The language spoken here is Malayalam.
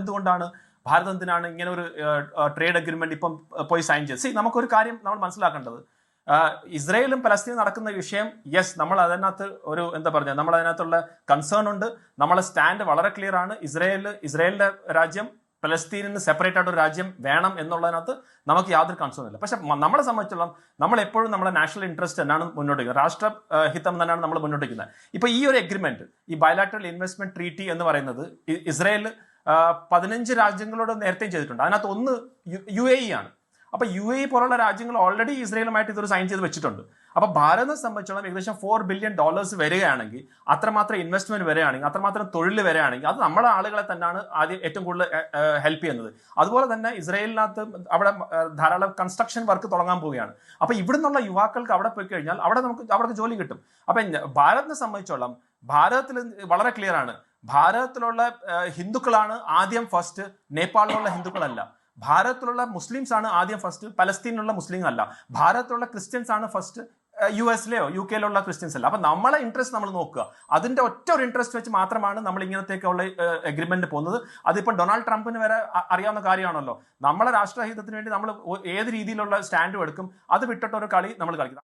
എന്തുകൊണ്ടാണ് ഭാരതം എന്തിനാണ് ഇങ്ങനെ ഒരു ട്രേഡ് അഗ്രിമെന്റ് ഇപ്പം പോയി സൈൻ ചെയ്ത്? നമുക്കൊരു കാര്യം നമ്മൾ മനസ്സിലാക്കേണ്ടത്, ഇസ്രയേലും പലസ്തീനും നടക്കുന്ന വിഷയം, യെസ്, നമ്മൾ അതിനകത്ത് ഒരു എന്താ പറയുക, നമ്മൾ അതിനകത്തുള്ള കൺസേൺ ഉണ്ട്. നമ്മളെ സ്റ്റാൻഡ് വളരെ ക്ലിയർ ആണ്. ഇസ്രയേലിന്റെ രാജ്യം പലസ്തീനിന് സെപ്പറേറ്റ് ആയിട്ട് ഒരു രാജ്യം വേണം എന്നുള്ളതിനകത്ത് നമുക്ക് യാതൊരു കൺസേൺ ഇല്ല. പക്ഷെ നമ്മളെ സംബന്ധിച്ചോളം നമ്മൾ എപ്പോഴും നമ്മുടെ നാഷണൽ ഇൻട്രസ്റ്റ് തന്നെയാണ് മുന്നോട്ട് വയ്ക്കുന്നത്, രാഷ്ട്രഹിതം തന്നെയാണ് നമ്മൾ മുന്നോട്ട് വയ്ക്കുന്നത്. ഇപ്പൊ ഈ ഒരു എഗ്രിമെന്റ്, ഈ ബയലാറ്ററൽ ഇൻവെസ്റ്റ്മെന്റ് ട്രീറ്റി എന്ന് പറയുന്നത് ഇസ്രയേൽ 15 രാജ്യങ്ങളോട് നേരത്തെയും ചെയ്തിട്ടുണ്ട്. അതിനകത്ത് ഒന്ന് UAE ആണ്. അപ്പൊ UAE പോലുള്ള രാജ്യങ്ങൾ ഓൾറെഡി ഇസ്രയേലുമായിട്ട് ഇതൊരു സൈൻ ചെയ്ത് വെച്ചിട്ടുണ്ട്. അപ്പൊ ഭാരതത്തെ സംബന്ധിച്ചോളം ഏകദേശം $4 ബില്യൺ വരികയാണെങ്കിൽ, അത്രമാത്രം ഇൻവെസ്റ്റ്മെന്റ് വരികയാണെങ്കിൽ, അത്രമാത്രം തൊഴിൽ വരികയാണെങ്കിൽ, അത് നമ്മുടെ ആളുകളെ തന്നെയാണ് ആദ്യം ഏറ്റവും കൂടുതൽ ഹെൽപ്പ് ചെയ്യുന്നത്. അതുപോലെ തന്നെ ഇസ്രയേലിനകത്ത് അവിടെ ധാരാളം കൺസ്ട്രക്ഷൻ വർക്ക് തുടങ്ങാൻ പോവുകയാണ്. അപ്പൊ ഇവിടെ നിന്നുള്ള യുവാക്കൾക്ക് അവിടെ പോയി കഴിഞ്ഞാൽ അവർക്ക് ജോലി കിട്ടും. അപ്പൊ ഭാരതത്തെ സംബന്ധിച്ചോളം ഭാരതത്തിൽ വളരെ ക്ലിയർ ആണ്, ഭാരതത്തിലുള്ള ഹിന്ദുക്കളാണ് ആദ്യം ഫസ്റ്റ്, നേപ്പാളിലുള്ള ഹിന്ദുക്കളല്ല. ഭാരതത്തിലുള്ള മുസ്ലിംസ് ആണ് ആദ്യം ഫസ്റ്റ്, പലസ്തീനിലുള്ള മുസ്ലിം അല്ല. ഭാരതത്തിലുള്ള ക്രിസ്ത്യൻസ് ആണ് ഫസ്റ്റ്, US-ലെയോ UK-യിലുള്ള ക്രിസ്ത്യൻസ് അല്ല. അപ്പൊ നമ്മളെ ഇൻട്രസ്റ്റ് നമ്മൾ നോക്കുക. അതിന്റെ ഒറ്റ ഒരു ഇൻട്രസ്റ്റ് വെച്ച് മാത്രമാണ് നമ്മൾ ഇങ്ങനത്തേക്കുള്ള എഗ്രിമെന്റ് പോകുന്നത്. അതിപ്പോൾ ഡൊണാൾഡ് ട്രംപിന് വരെ അറിയാവുന്ന കാര്യമാണല്ലോ. നമ്മളെ രാഷ്ട്രഹിതത്തിന് വേണ്ടി നമ്മൾ ഏത് രീതിയിലുള്ള സ്റ്റാൻഡും എടുക്കും. അത് വിട്ടിട്ടൊരു കളി നമ്മൾ കളിക്കും.